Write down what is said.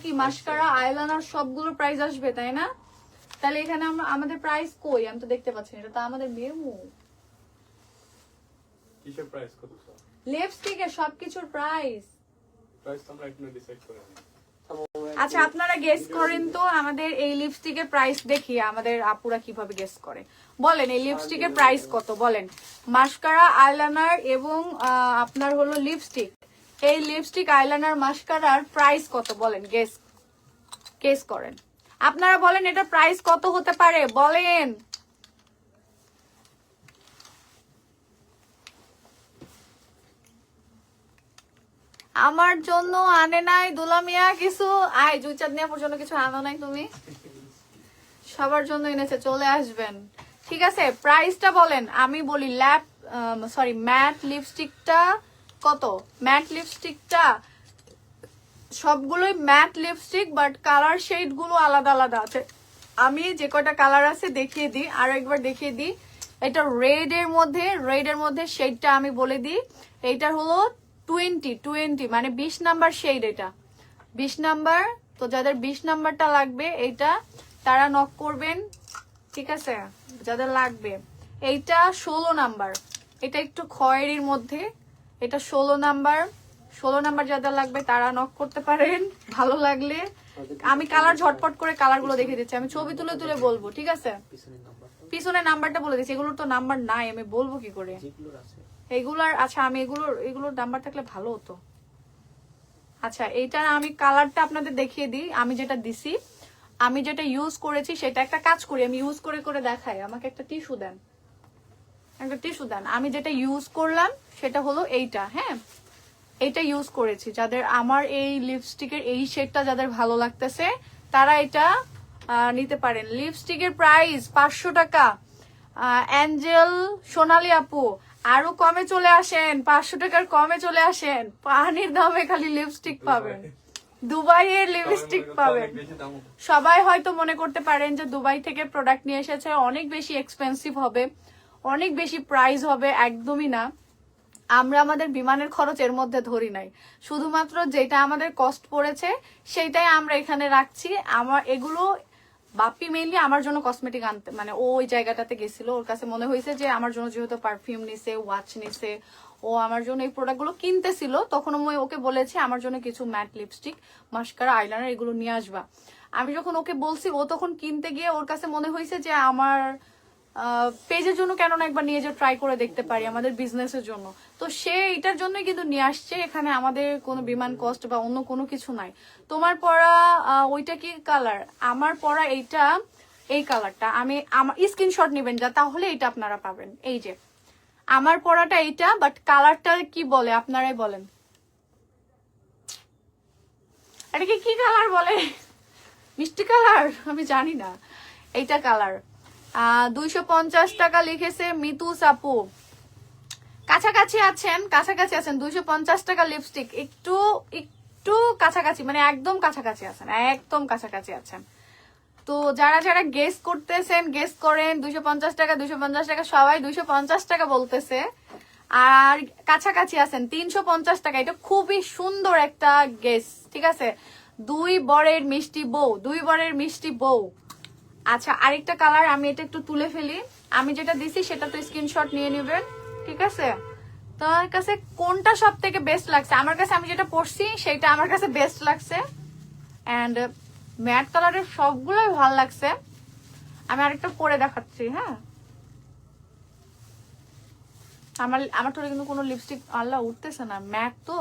কি mascara eyeliner সবগুলোর price আসবে তাই না? তাহলে এখানে আমরা আমাদের প্রাইস কই? আমি তো দেখতে পাচ্ছি না, এটা তো আমাদের মেমো। কিসের প্রাইস কত স্যার? লিপস্টিকের সবকিছুর প্রাইস তো আমরা এখনো ডিসাইড করিনি। আচ্ছা আপনারা গেস করেন তো আমাদের এই লিপস্টিকের প্রাইস দেখিয়ে আমাদের আপুরা কিভাবে গেস করে। বলেন এই লিপস্টিকের প্রাইস কত বলেন। মাস্কারা আইলাইনার এবং আপনার হলো লিপস্টিক, এই লিপস্টিক আইলাইনার মাস্কারার প্রাইস কত বলেন, গেস করেন আপনারা, বলেন এটা প্রাইস কত হতে পারে বলেন। আমার জন্য আনে নাই দুলামিয়া কিছু, আয় জুইচাঁদ নিয়াপুর জন্য কিছু আনো নাই তুমি? সবার জন্য এনেছে, চলে আসবেন। ঠিক আছে প্রাইসটা বলেন, আমি বলি ম্যাট লিপস্টিকটা কত? ম্যাট লিপস্টিকটা সবগুলোই matte lipstick, but colour shade গুলো আলাদা আলাদা আছে। আমি যে কয়টা কালার আছে দেখিয়ে দিই, আরো একবার দেখিয়ে দিই। এটা রেড এর মধ্যে শেডটা আমি বলে দিই, এইটার হলো 20 মানে 20 নাম্বার শেড, এটা 20 নাম্বার। তো যাদের 20 নাম্বারটা লাগবে এইটা তারা নক করবেন, ঠিক আছে যাদের লাগবে। এইটা 16 নাম্বার, এটা একটু খয়েরির মধ্যে, এটা 16 নাম্বার যাদের লাগবে তারা নক করতে পারেন। ভালো লাগলে আমি কালার ঝটপট করে কালার গুলো দেখে দিচ্ছি, আমি ছবি তুলে তুলে বলবো, ঠিক আছে? পিছনে নাম্বারটা বলে দিচ্ছি, এগুলোর তো নাম্বার নাই, আমি বলবো কি করে এগুলার? আচ্ছা আমি এগুলোর নাম্বার থাকলে ভালো হতো। আচ্ছা এইটা আমি কালারটা আপনাদের দেখিয়ে দিই, আমি যেটা দিছি, আমি যেটা ইউজ করেছি সেটা একটা কাজ করি, আমি ইউজ করে করে দেখাই। আমাকে একটা টিস্যু দেন, আমি যেটা ইউজ করলাম সেটা হলো এইটা। হ্যাঁ এইটা ইউজ করেছি, যাদের আমার এই লিপস্টিকের এই শেডটা যাদের ভালো লাগতেছে তারা এটা নিতে পারেন। লিপস্টিকের প্রাইস 500 টাকা। অ্যাঞ্জেল সোনালী আপু আরো কমে চলে আসেন, 500 টাকার কমে চলে আসেন, পানির দামে খালি লিপস্টিক পাবেন, দুবাইয়ের লিপস্টিক পাবেন। সবাই হয়তো মনে করতে পারেন যে দুবাই থেকে প্রোডাক্ট নিয়ে এসেছে অনেক বেশি এক্সপেন্সিভ হবে, অনেক বেশি প্রাইস হবে, একদমই না। আমরা আমাদের বিমানের খরচ এর মধ্যে ধরি নাই, শুধুমাত্র যেটা আমাদের কস্ট পড়েছে সেইটাই আমরা এখানে রাখছি। আমার এগুলো বাপ্পি মেইনলি আমার জন্য কসমেটিক আনতে, মানে ও ওই জায়গাটাতে গেছিল, ওর কাছে মনে হয়েছে যে আমার জন্য যেহেতু পারফিউম নিছে, ওয়াচ নিছে, ও আমার জন্য এই প্রোডাক্টগুলো কিনতেছিল, তখন আমি ওকে বলেছি আমার জন্য কিছু ম্যাট লিপস্টিক, মাস্কারা, আইলাইনার এগুলো নিয়ে আসবা। আমি যখন ওকে বলছি ও তখন কিনতে গিয়ে ওর কাছে মনে হয়েছে যে আমার পেজের জন্য কেন না একবার নিয়ে যে ট্রাই করে দেখতে পারি আমাদের বিজনেসের জন্য, তো সে এটার জন্যই কিন্তু নিয়ে আসছে। এখানে আমাদের কোনো বিমান কস্ট বা অন্য কোনো কিছু নাই। তোমার পরা ওইটা কি কালার? আমার পরা এইটা, এই কালারটা আমি আমার স্ক্রিনশট নেবেন যা, তাহলে এটা আপনারা পাবেন। এই যে আমার পরাটা এইটা, বাট কালারটা কি বলে আপনারাই বলেন, এটাকে কি কালার বলে? মিষ্টি কালার? আমি জানি না। এইটা কালার 250 টাকা লিখেছে মিতু সাপু। কাছাকাছি আছেন 250 টাকা লিপস্টিক, একটু একটু কাছাকাছি, মানে একদম কাছাকাছি আছেন। তো যারা যারা গেস করতেছেন গেস করেন, 250 টাকা সবাই 250 টাকা বলতেছে, আর কাছাকাছি আছেন 350 টাকা। এটা খুবই সুন্দর একটা গেস, ঠিক আছে? দুই বরের মিষ্টি বউ। আচ্ছা আরেকটা কালার আমি এটা একটু তুলে ফেলি, আমি যেটা দিছি সেটা তো স্ক্রিনশট নিয়ে নেবেন, ঠিক আছে? তোমার কাছে কোনটা সব থেকে বেস্ট লাগছে? আমার কাছে আমি যেটা পরছি সেটা আমার কাছে বেস্ট লাগছে, এন্ড ম্যাট কালারের সবগুলোই ভালো লাগছে। আমি আরেকটা পরে দেখাচ্ছি। হ্যাঁ আমার ঠোঁটে কিন্তু কোনো লিপস্টিক আল্লাহ উঠতেছে না, ম্যাট তো।